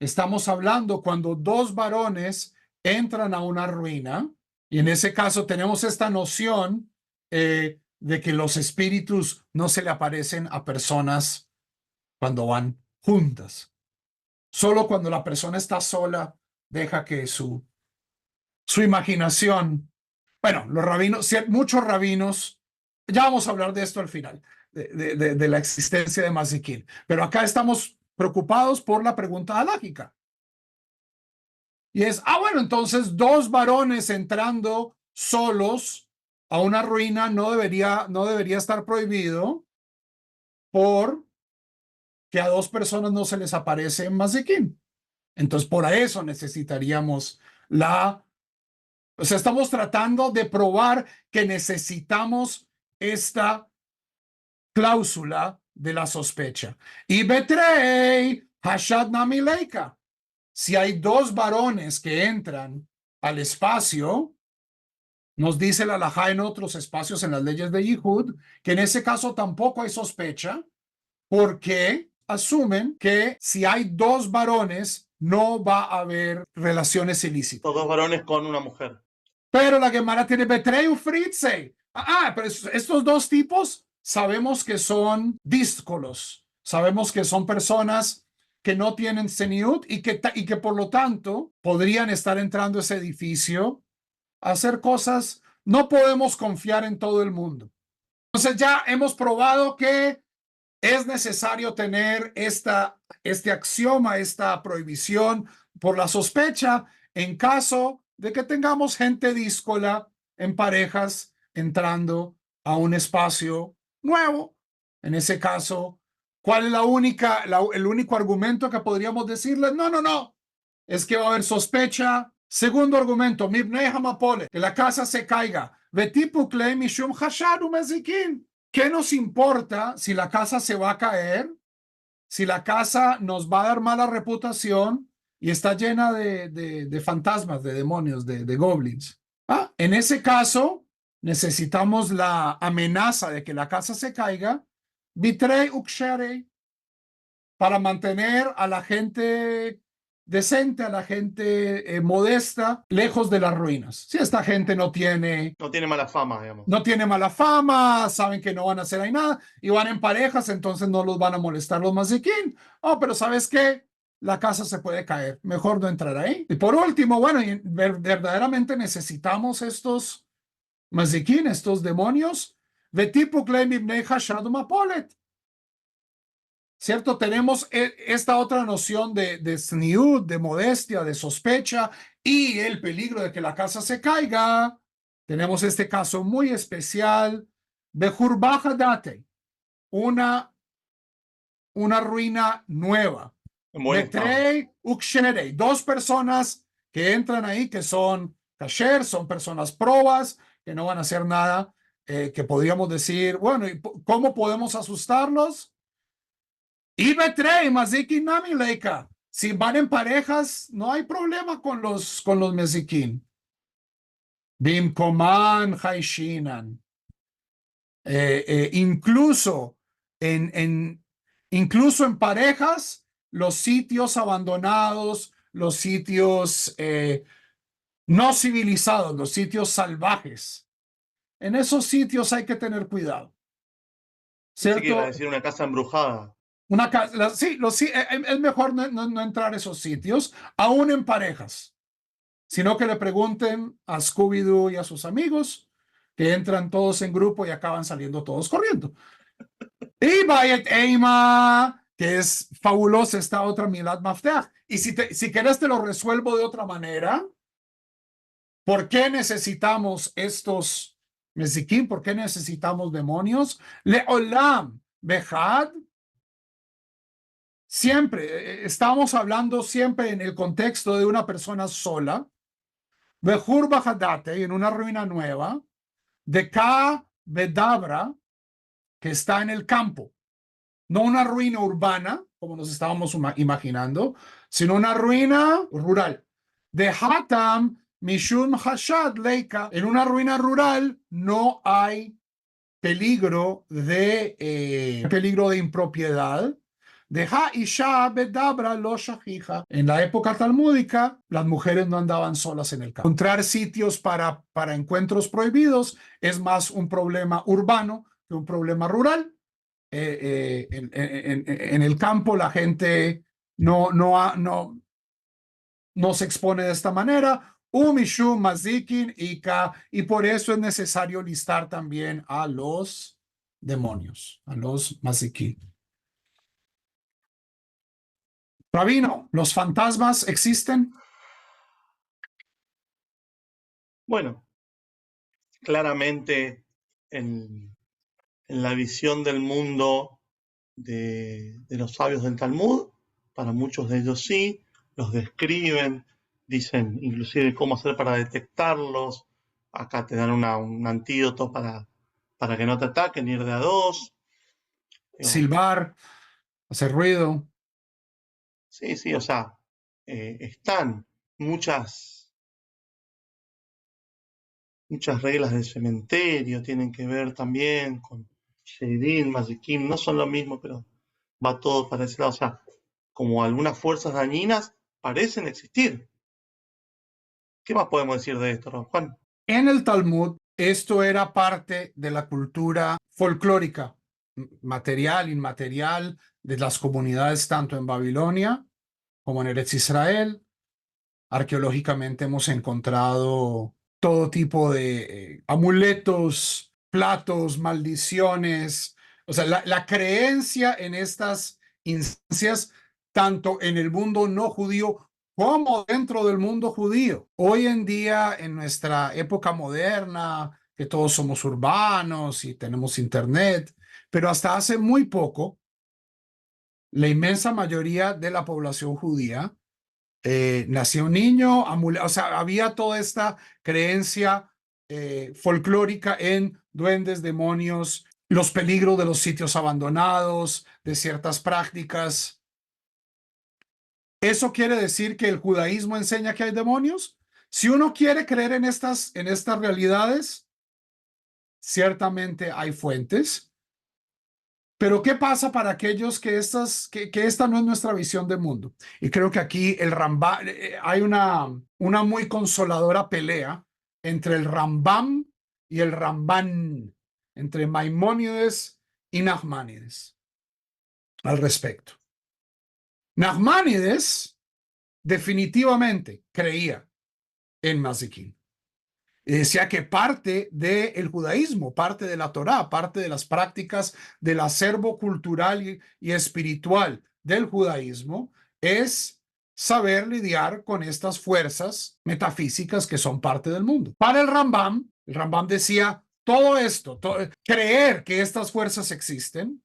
estamos hablando cuando 2 varones entran a una ruina, y en ese caso tenemos esta noción de que los espíritus no se le aparecen a personas cuando van juntas. Solo cuando la persona está sola, deja que su imaginación. Bueno, los rabinos, muchos rabinos, ya vamos a hablar de esto al final, de la existencia de Mazikin, pero acá estamos preocupados por la pregunta alágica. Y es, bueno, entonces 2 varones entrando solos a una ruina no debería estar prohibido por que a 2 personas no se les aparece Mazikin. Entonces, por eso necesitaríamos estamos tratando de probar que necesitamos esta cláusula de la sospecha. Y Betrei, Hashad Namileika. Si hay 2 varones que entran al espacio, nos dice la halajá en otros espacios en las leyes de Yihud, que en ese caso tampoco hay sospecha, porque asumen que si hay 2 varones, no va a haber relaciones ilícitas. Los 2 varones con una mujer. Pero la Gemara tiene Betreu Fritze. Pero estos 2 tipos sabemos que son díscolos. Sabemos que son personas que no tienen seniut y que por lo tanto podrían estar entrando a ese edificio a hacer cosas. No podemos confiar en todo el mundo. Entonces ya hemos probado que es necesario tener este axioma, esta prohibición por la sospecha en caso de que tengamos gente díscola en parejas entrando a un espacio nuevo. En ese caso, ¿cuál es el único argumento que podríamos decirles? No. Es que va a haber sospecha. Segundo argumento, Mibnei Hamapole, que la casa se caiga. Betipukle mishum hashad umezikin. ¿Qué nos importa si la casa se va a caer? Si la casa nos va a dar mala reputación y está llena de fantasmas, de demonios, de goblins. En ese caso, necesitamos la amenaza de que la casa se caiga, vitrei uksherei, para mantener a la gente decente, a la gente modesta, lejos de las ruinas. Si esta gente no tiene mala fama, digamos. No tiene mala fama, saben que no van a hacer ahí nada, y van en parejas, entonces no los van a molestar los mazikin. Pero ¿sabes qué? la casa se puede caer. Mejor no entrar ahí. Y por último, bueno, verdaderamente necesitamos estos mazikin, estos demonios. Vetipu kleim ibnei hashad umapolet. ¿Cierto? Tenemos esta otra noción de sniut, de modestia, de sospecha y el peligro de que la casa se caiga. Tenemos este caso muy especial de Hurbaja Date, una ruina nueva. En buen estado. Betrei Uksherei, dos personas que entran ahí que son kasher, son personas probas, que no van a hacer nada, que podríamos decir, bueno, ¿y cómo podemos asustarlos? Y Betrei, Mazikin Nami Leika. Si van en parejas, no hay problema con los Mezikin. Bimkoman Haishinan. Incluso incluso en parejas, los sitios abandonados, los sitios no civilizados, los sitios salvajes. En esos sitios hay que tener cuidado, Pensé que iba a ¿cierto? decir una casa embrujada. Sí, es mejor no entrar a esos sitios, aún en parejas, sino que le pregunten a Scooby-Doo y a sus amigos, que entran todos en grupo y acaban saliendo todos corriendo. Y Bayet Eima, que es fabulosa esta otra Milad Mafteach. Y si querés te lo resuelvo de otra manera, ¿por qué necesitamos estos Mezikim? ¿Por qué necesitamos demonios? Leolam Behad. Siempre, estamos hablando siempre en el contexto de una persona sola. Behur Bahadate, en una ruina nueva. De Ka Bedabra, que está en el campo. No una ruina urbana, como nos estábamos imaginando, sino una ruina rural. De Hatam Mishum Hashad Leika, en una ruina rural no hay peligro de impropiedad. De Isha Bedabra lo Shahija. En la época talmúdica, las mujeres no andaban solas en el campo. Encontrar sitios para encuentros prohibidos es más un problema urbano que un problema rural. En el campo la gente no se expone de esta manera. Umishum mazikin y por eso es necesario listar también a los demonios, a los mazikin. Rabino, ¿los fantasmas existen? Bueno, claramente en la visión del mundo de los sabios del Talmud, para muchos de ellos sí, los describen, dicen inclusive cómo hacer para detectarlos, acá te dan un antídoto para que no te ataquen, ir de a dos. Digo, Silbar, hacer ruido. sí, sí, o sea, están muchas, muchas reglas del cementerio, tienen que ver también con Sheidim, Mazikim, no son lo mismo, pero va todo para ese lado. O sea, como algunas fuerzas dañinas parecen existir. ¿Qué más podemos decir de esto, Don Juan? En el Talmud, esto era parte de la cultura folclórica, material, inmaterial, de las comunidades tanto en Babilonia como en Eretz Israel. Arqueológicamente hemos encontrado todo tipo de amuletos, platos, maldiciones. O sea, la creencia en estas instancias, tanto en el mundo no judío como dentro del mundo judío. Hoy en día, en nuestra época moderna, que todos somos urbanos y tenemos internet, pero hasta hace muy poco, la inmensa mayoría de la población judía nació un niño, o sea, había toda esta creencia folclórica en duendes, demonios, los peligros de los sitios abandonados, de ciertas prácticas. ¿Eso quiere decir que el judaísmo enseña que hay demonios? Si uno quiere creer en estas realidades, ciertamente hay fuentes. Pero ¿qué pasa para aquellos que esta no es nuestra visión de mundo? Y creo que aquí hay una muy consoladora pelea entre el Rambam y el Ramban, entre Maimónides y Nachmanides al respecto. Nachmanides definitivamente creía en Mazikin. Y decía que parte del judaísmo, parte de la Torá, parte de las prácticas del acervo cultural y espiritual del judaísmo es saber lidiar con estas fuerzas metafísicas que son parte del mundo. Para el Rambam decía todo esto, creer que estas fuerzas existen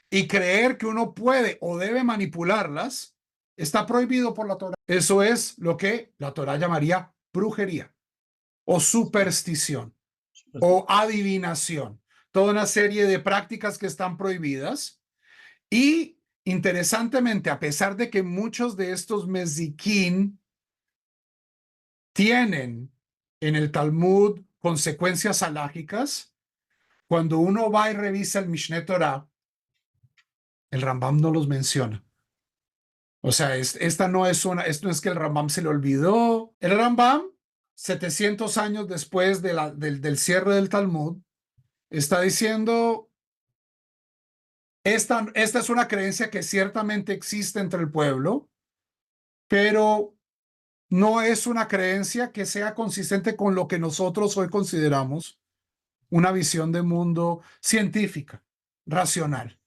y creer que uno puede o debe manipularlas, está prohibido por la Torá. Eso es lo que la Torá llamaría brujería o superstición o adivinación, toda una serie de prácticas que están prohibidas. Y interesantemente, a pesar de que muchos de estos mezikín tienen en el Talmud consecuencias halágicas, cuando uno va y revisa el Mishneh Torah, el Rambam no los menciona. O sea, esta no es esto no es que el Rambam se le olvidó. El Rambam, 700 años después del cierre del Talmud, está diciendo, esta es una creencia que ciertamente existe entre el pueblo, pero no es una creencia que sea consistente con lo que nosotros hoy consideramos una visión de mundo científica, racional.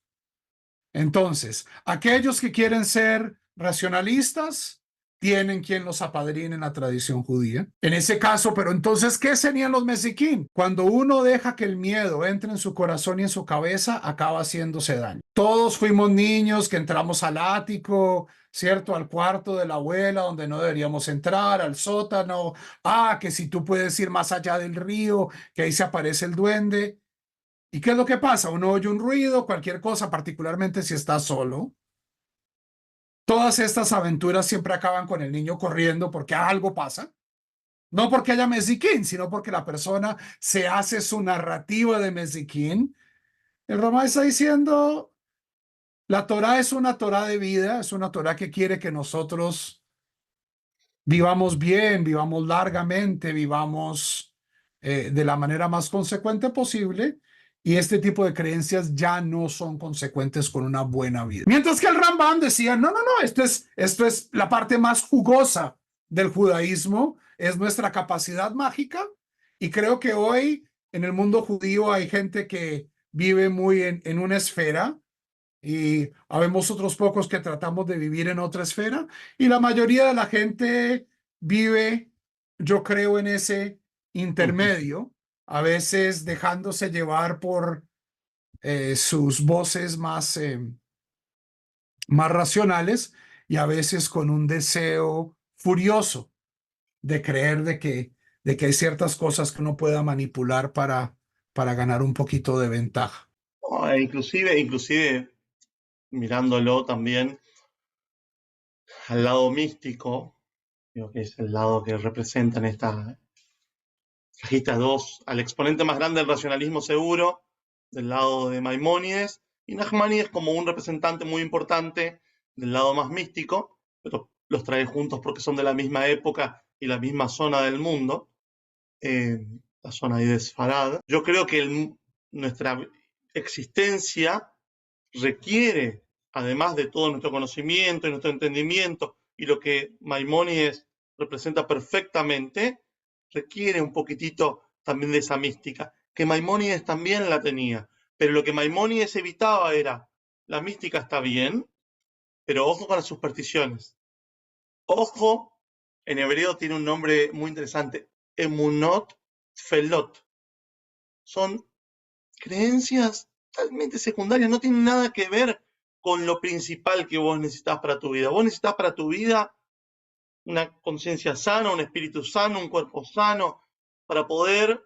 Entonces, aquellos que quieren ser racionalistas tienen quien los apadrine en la tradición judía. En ese caso, pero entonces, ¿qué serían los mesiquín? Cuando uno deja que el miedo entre en su corazón y en su cabeza, acaba haciéndose daño. Todos fuimos niños que entramos al ático, ¿cierto? Al cuarto de la abuela donde no deberíamos entrar, al sótano. Ah, que si tú puedes ir más allá del río, que ahí se aparece el duende. ¿Y qué es lo que pasa? Uno oye un ruido, cualquier cosa, particularmente si está solo. Todas estas aventuras siempre acaban con el niño corriendo porque algo pasa. No porque haya mesiquín, sino porque la persona se hace su narrativa de mesiquín. El Ramá está diciendo, la Torá es una Torá de vida, es una Torá que quiere que nosotros vivamos bien, vivamos largamente, vivamos de la manera más consecuente posible. Y este tipo de creencias ya no son consecuentes con una buena vida. Mientras que el Rambam decía, no, esto es la parte más jugosa del judaísmo, es nuestra capacidad mágica. Y creo que hoy en el mundo judío hay gente que vive muy en una esfera y habemos otros pocos que tratamos de vivir en otra esfera y la mayoría de la gente vive, yo creo, en ese intermedio, a veces dejándose llevar por sus voces más racionales y a veces con un deseo furioso de creer de que hay ciertas cosas que uno pueda manipular para ganar un poquito de ventaja. Inclusive mirándolo también al lado místico, creo que es el lado que representan esta cajita 2, al exponente más grande del racionalismo seguro, del lado de Maimónides, y Nachmanides como un representante muy importante del lado más místico, pero los trae juntos porque son de la misma época y la misma zona del mundo, la zona de Sfarad. Yo creo que nuestra existencia requiere, además de todo nuestro conocimiento y nuestro entendimiento, y lo que Maimónides representa perfectamente, requiere un poquitito también de esa mística, que Maimónides también la tenía, pero lo que Maimónides evitaba era, la mística está bien, pero ojo con las supersticiones. Ojo, en hebreo tiene un nombre muy interesante, emunot tfelot. Son creencias totalmente secundarias, no tienen nada que ver con lo principal que vos necesitas para tu vida. Vos necesitas para tu vida una conciencia sana, un espíritu sano, un cuerpo sano, para poder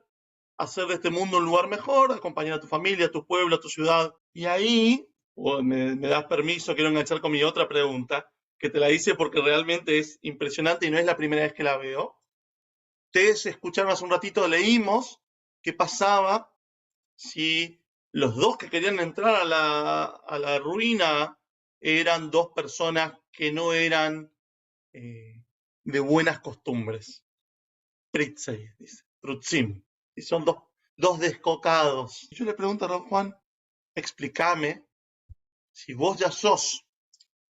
hacer de este mundo un lugar mejor, acompañar a tu familia, a tu pueblo, a tu ciudad. Y ahí, me das permiso, quiero enganchar con mi otra pregunta, que te la hice porque realmente es impresionante y no es la primera vez que la veo. Ustedes escucharon hace un ratito, leímos qué pasaba si los dos que querían entrar a la ruina eran dos personas que no eran de buenas costumbres. Pritzei, dice, Trutzim. Y son dos descocados. Yo le pregunto a don Juan, explícame, si vos ya sos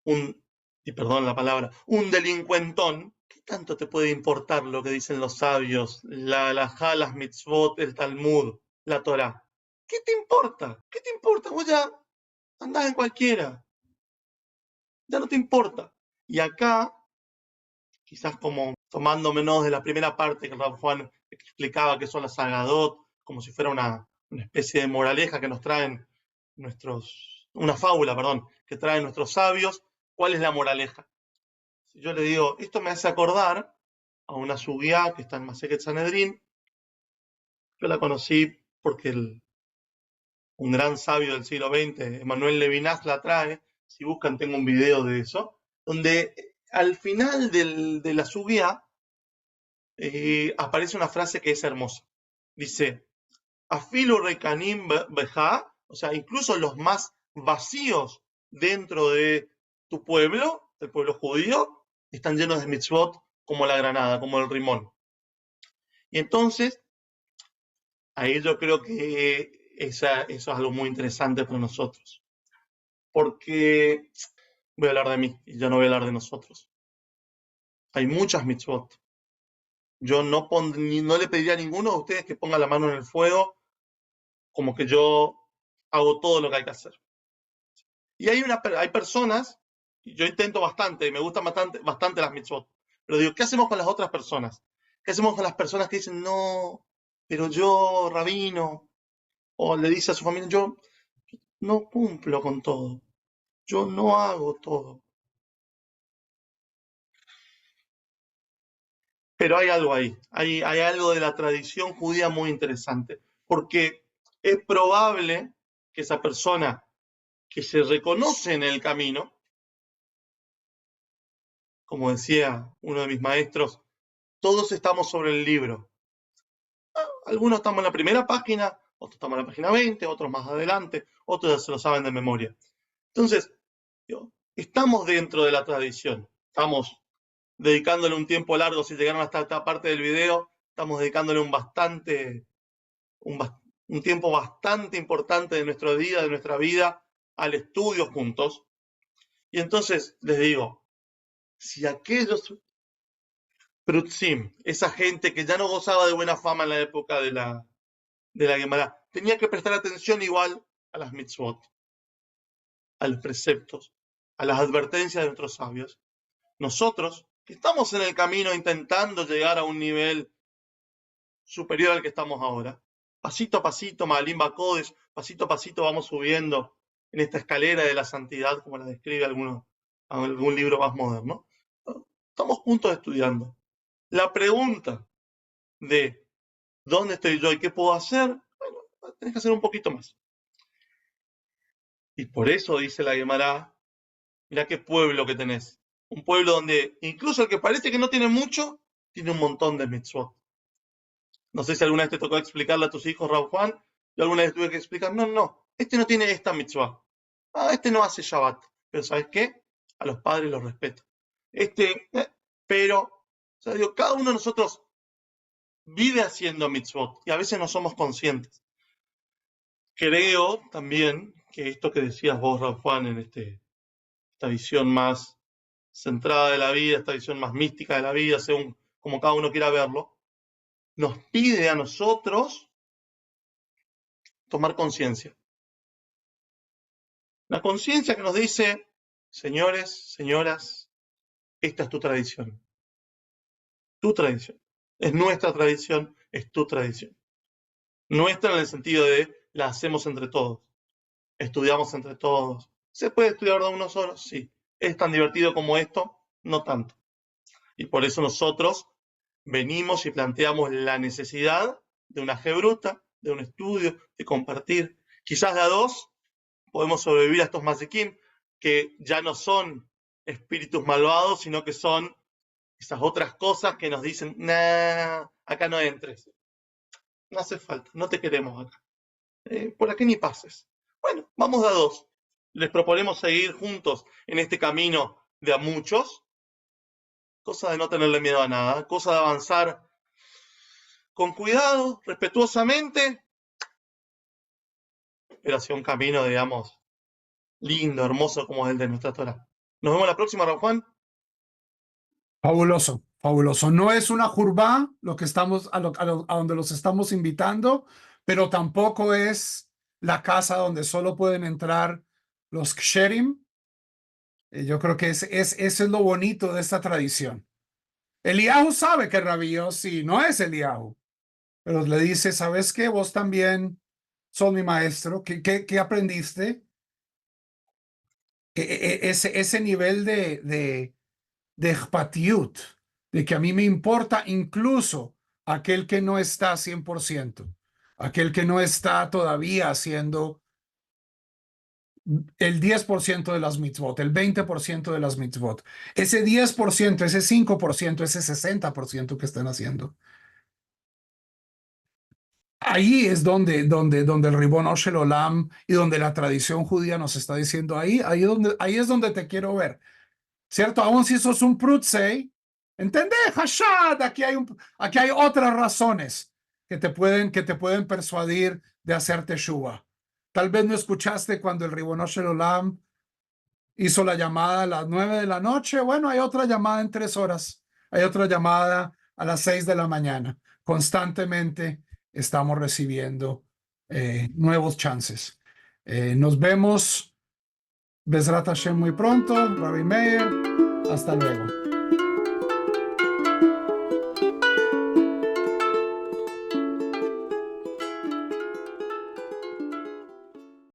un y perdón la palabra, un delincuentón, ¿qué tanto te puede importar lo que dicen los sabios, la halajá, las mitzvot, el Talmud, la Torá? ¿Qué te importa? ¿Qué te importa? Vos ya andás en cualquiera, ya no te importa. Y acá, quizás como tomándomenos de la primera parte que Rav Juan explicaba que son las Agadot, como si fuera una especie de moraleja que nos traen una fábula, perdón, que traen nuestros sabios. ¿Cuál es la moraleja? Si yo le digo, esto me hace acordar a una sugiá que está en Maseket Sanedrín. Yo la conocí porque un gran sabio del siglo XX, Emmanuel Levinas, la trae. Si buscan, tengo un video de eso, donde al final de la sugiá aparece una frase que es hermosa. Dice, Afilu rekanim beja, o sea, incluso los más vacíos dentro de tu pueblo, del pueblo judío, están llenos de mitzvot como la granada, como el rimón. Y entonces, ahí yo creo que eso es algo muy interesante para nosotros. Porque voy a hablar de mí y yo no voy a hablar de nosotros. Hay muchas mitzvot. Yo no le pediría a ninguno de ustedes que ponga la mano en el fuego como que yo hago todo lo que hay que hacer. Y hay personas, y yo intento bastante, y me gustan bastante las mitzvot, pero digo, ¿qué hacemos con las otras personas? ¿Qué hacemos con las personas que dicen, no, pero yo, rabino, o le dice a su familia, yo no cumplo con todo, yo no hago todo? Pero hay algo ahí, hay algo de la tradición judía muy interesante, porque es probable que esa persona que se reconoce en el camino, como decía uno de mis maestros, todos estamos sobre el libro. Algunos estamos en la primera página, otros estamos en la página 20, otros más adelante, otros ya se lo saben de memoria. Entonces, estamos dentro de la tradición, estamos dedicándole un tiempo largo. Si llegaron hasta esta parte del video, estamos dedicándole un tiempo bastante importante de nuestra vida al estudio juntos. Y entonces les digo, si aquellos Prutzim, esa gente que ya no gozaba de buena fama en la época de la Gemara, tenía que prestar atención igual a las mitzvot, a los preceptos, a las advertencias de nuestros sabios. Nosotros, que estamos en el camino intentando llegar a un nivel superior al que estamos ahora, pasito a pasito, Maalim Bakodes, pasito a pasito vamos subiendo en esta escalera de la santidad, como la describe algún libro más moderno. Estamos juntos estudiando. La pregunta de ¿dónde estoy yo y qué puedo hacer? Bueno, tenés que hacer un poquito más. Y por eso dice la Gemara, mirá qué pueblo que tenés. Un pueblo donde incluso el que parece que no tiene mucho, tiene un montón de mitzvot. No sé si alguna vez te tocó explicarle a tus hijos, Raúl Juan. Yo alguna vez tuve que explicar, no, este no tiene esta mitzvah. Este no hace Shabbat. Pero ¿sabes qué? A los padres los respeto. Pero, o sea, digo, cada uno de nosotros vive haciendo mitzvot y a veces no somos conscientes. Creo también que esto que decías vos, Raúl Juan, en esta visión más centrada de la vida, esta visión más mística de la vida, según como cada uno quiera verlo, nos pide a nosotros tomar conciencia. La conciencia que nos dice, señores, señoras, esta es tu tradición. Tu tradición. Es nuestra tradición, es tu tradición. Nuestra en el sentido de la hacemos entre todos. Estudiamos entre todos. ¿Se puede estudiar de uno solo? Sí. ¿Es tan divertido como esto? No tanto. Y por eso nosotros venimos y planteamos la necesidad de una gebruta, de un estudio, de compartir. Quizás de a dos podemos sobrevivir a estos masikim, que ya no son espíritus malvados, sino que son esas otras cosas que nos dicen, nah, acá no entres. No hace falta, no te queremos acá. Por aquí ni pases. Bueno, vamos de a dos. Les proponemos seguir juntos en este camino de a muchos, cosa de no tenerle miedo a nada, cosa de avanzar con cuidado, respetuosamente, pero hacia un camino, digamos, lindo, hermoso como el de nuestra Torá. Nos vemos la próxima, Raúl Juan. Fabuloso, fabuloso. No es una jurba lo que estamos, a donde los estamos invitando, pero tampoco es la casa donde solo pueden entrar los ksherim. Yo creo que eso es lo bonito de esta tradición. Eliyahu sabe que Rabbi Yossi no es Eliyahu, pero le dice, ¿sabes qué? Vos también sos mi maestro. ¿Qué aprendiste? Ese nivel de ejpatiut, de que a mí me importa incluso aquel que no está 100%, aquel que no está todavía haciendo el 10% de las mitzvot, el 20% de las mitzvot, ese 10%, ese 5%, ese 60% que están haciendo. Ahí es donde el Ribón Shel Olam y donde la tradición judía nos está diciendo, ahí es donde te quiero ver. ¿Cierto? Aún si sos un prutzei, ¿entendés? Hashad, aquí hay otras razones que te pueden persuadir de hacerte teshuva. Tal vez no escuchaste cuando el Ribono Shel Olam hizo la llamada a las 9 de la noche. Bueno, hay otra llamada en 3 horas. Hay otra llamada a las 6 de la mañana. Constantemente estamos recibiendo nuevos chances. Nos vemos, Bezrat Hashem, muy pronto. Rabbi Meir, hasta luego.